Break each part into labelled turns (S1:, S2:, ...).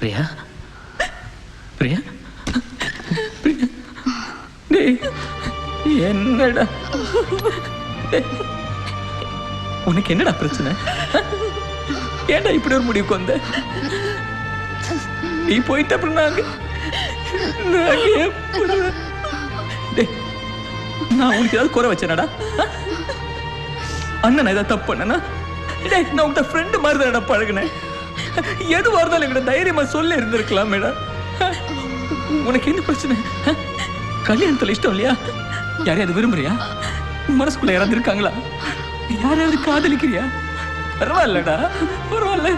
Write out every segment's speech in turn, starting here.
S1: பிரியா பிரியா பிரியா டேய் என்னடா உனக்கு என்னடா பிரச்சனை? ஏன்டா இப்படி ஒரு முடிவுக்கு வந்த? நீ போயிட்ட அப்புறம் நான் உனக்கு ஏதாவது குறை வச்சேனடா? அண்ணன் ஏதாவது தப்பு பண்ணனா? நான் உங்க ஃப்ரெண்டு மாதிரி தான் பழகினேன். எதுவாக இருந்தாலும் எங்கிட்ட தைரியமா சொல்ல இருந்திருக்கலாம் மேடம். உனக்கு என்ன பிரச்சனை? கல்யாணத்துல இஷ்டம் இல்லையா? யாரையாவது விரும்புறியா? மனசுக்குள்ள யாராவது இருக்காங்களா? யாராவது காதலிக்கிறியா? பரவாயில்லடா பரவாயில்ல.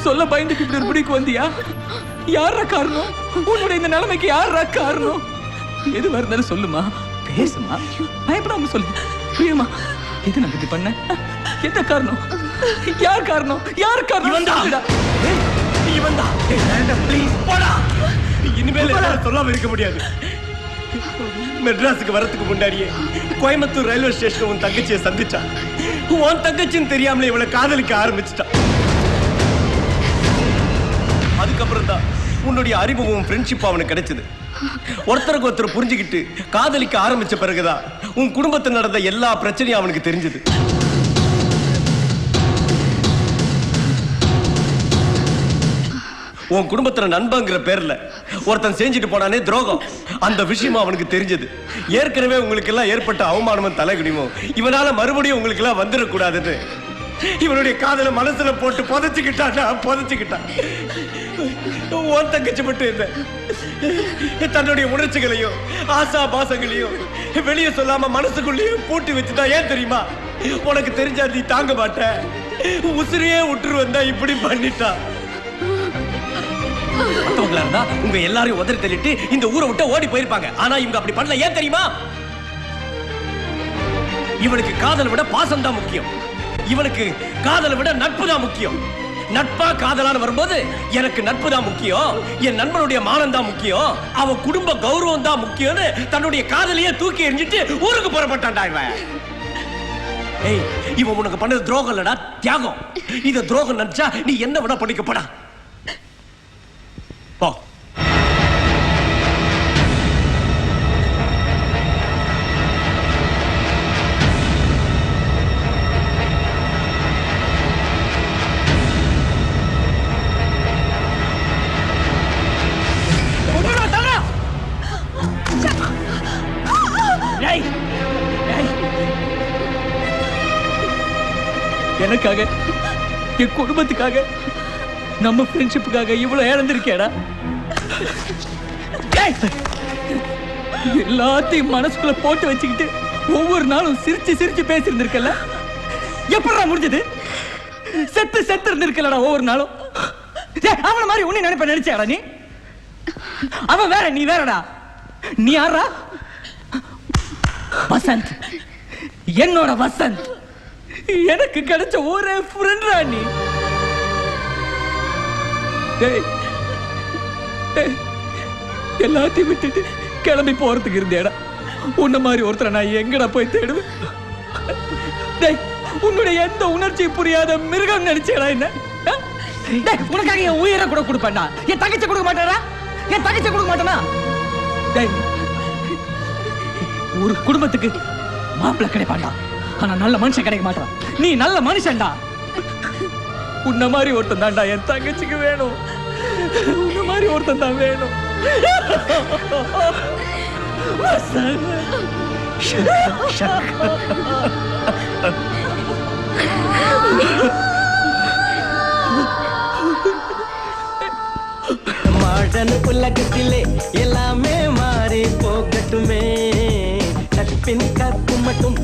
S1: சொல்ல பயந்துட்டு இப்படி ஒரு முடிவுக்கு வந்தியா? யாரா காரணம்? உன்னுடைய இந்த நிலைமைக்கு யாரா காரணம்? எதுவா இருந்தாலும் சொல்லுமா, பேசுமா, பயப்படாம சொல்லு. பிரியமா எது நான் இப்படி பண்ண? என்ன காரணம்? யார் காரணம்? யார் காரணம்?
S2: இவன் தான். ப்ளீஸ் போடா. இனிமேல் சொல்லாம இருக்க முடியாது. மெட்ராஸுக்கு வரதுக்கு முன்னாடியே கோயம்புத்தூர் ரயில்வே ஸ்டேஷன் உன் தங்கச்சியை சந்திச்சா. உன் தங்கச்சின்னு தெரியாமலே இவளை காதலிக்க ஆரம்பிச்சிட்டான். அதுக்கப்புறம் தான் உன்னுடைய அறிமுகம் ஃப்ரெண்ட்ஷிப் அவனுக்கு கிடைச்சது. ஒருத்தருக்கு ஒருத்தர் புரிஞ்சுக்கிட்டு காதலிக்க ஆரம்பிச்ச பிறகுதான் உன் குடும்பத்தில் நடந்த எல்லா பிரச்சனையும் அவனுக்கு தெரிஞ்சது. உன் குடும்பத்துல நண்பங்கிற பேர்ல ஒருத்தன் செஞ்சுட்டு போனானே துரோகம், அந்த விஷயமும் அவனுக்கு தெரிஞ்சது. ஏற்கனவே உங்களுக்கு எல்லாம் ஏற்பட்ட அவமானமும் தலைகுனியும் இவனால மறுபடியும் உங்களுக்கு எல்லாம் வந்துடக்கூடாதுன்னு இவனுடைய காதல மனசுல போட்டு புதைச்சுக்கிட்டான். உன் தங்கச்சி மட்டும் இல்லை, தன்னுடைய உணர்ச்சிகளையும் ஆசா பாசங்களையும் வெளியே சொல்லாம மனசுக்குள்ளேயும் பூட்டி வச்சுதான். ஏன் தெரியுமா? உனக்கு தெரிஞ்சா நீ தாங்க மாட்ட, உசிரியே விட்டுரு வந்தா இப்படி பண்ணிட்டா. மத்தவங்களா இருந்தா உங்க எல்லாரையும் உதறி தள்ளிட்டு இந்த ஊரை விட்டு ஓடி போயிருப்பாங்க. ஆனா இவங்க அப்படி பண்ணல. ஏன் தெரியுமா? இவனுக்கு காதலை விட பாசம் தான் முக்கியம். இவனுக்கு காதலை விட நட்பு தான் முக்கியம். நட்பா காதலான வரும்போது எனக்கு நட்பு தான் முக்கியம், என் நண்பனுடைய மானம் தான் முக்கியம், அவன் குடும்ப கௌரவம் தான் முக்கியம்னு தன்னுடைய காதலையே தூக்கி எறிஞ்சிட்டு ஊருக்கு புறப்பட்டான்டா இவன். ஏய், இவன் உனக்கு பண்ணது துரோகம் இல்லடா, தியாகம். இத துரோகம் நினைச்சா நீ என்ன விட பண்ணிக்கப்படா. போ.
S1: எனக்காக, என் குடும்பத்துக்காக, நம்ம ஃப்ரெண்ட்ஷிப்புக்காக இவ்வளவு இழந்திருக்கேடா. எல்லாத்தையும் மனசுக்குள்ள போட்டு வச்சுக்கிட்டு ஒவ்வொரு நாளும் சிரிச்சு சிரிச்சு பேசியிருந்திருக்கல. எப்படா முடிஞ்சது? செத்து இருந்திருக்கலடா ஒவ்வொரு நாளும். அவன மாதிரி உன்னை நினைச்சாடா நீ? அவன் வேற, நீ வேறடா. நீ யாரா? வசந்த், என்னோட வசந்த். எனக்கு கிடைச்ச ஒரே ஃப்ரெண்ட்ரா நீ. எல்லாத்தையும் விட்டுட்டு கிளம்பி போறதுக்கு இருந்தேடா. உன்ன மாதிரி ஒருத்தரை நான் எங்கடா போய் தேடுவேன்? உன்னுடைய எந்த உணர்ச்சி புரியாத மிருகம் நினைச்சேடா என்ன? உனக்காக என் உயிரை கூட கொடுப்பேன்டா. என் தங்கச்சி கொடுக்க மாட்டாரா? என் தங்கச்சி கொடுக்க மாட்டானா? ஒரு குடும்பத்துக்கு மாப்பிள்ளை கிடைப்பான்டா, ஆனா நல்ல மனுஷன் கிடைக்க மாட்டான். நீ நல்ல மனுஷன்டா. உன்ன மாதிரி ஒருத்தன் தான்டா என் தங்கச்சிக்கு வேணும். உன்ன மாதிரி ஒருத்தன் தான் வேணும்.
S3: மாடர்ன் உலகத்திலே எல்லாமே மாறி போகட்டுமே, நட்பின் கற்பு மட்டும்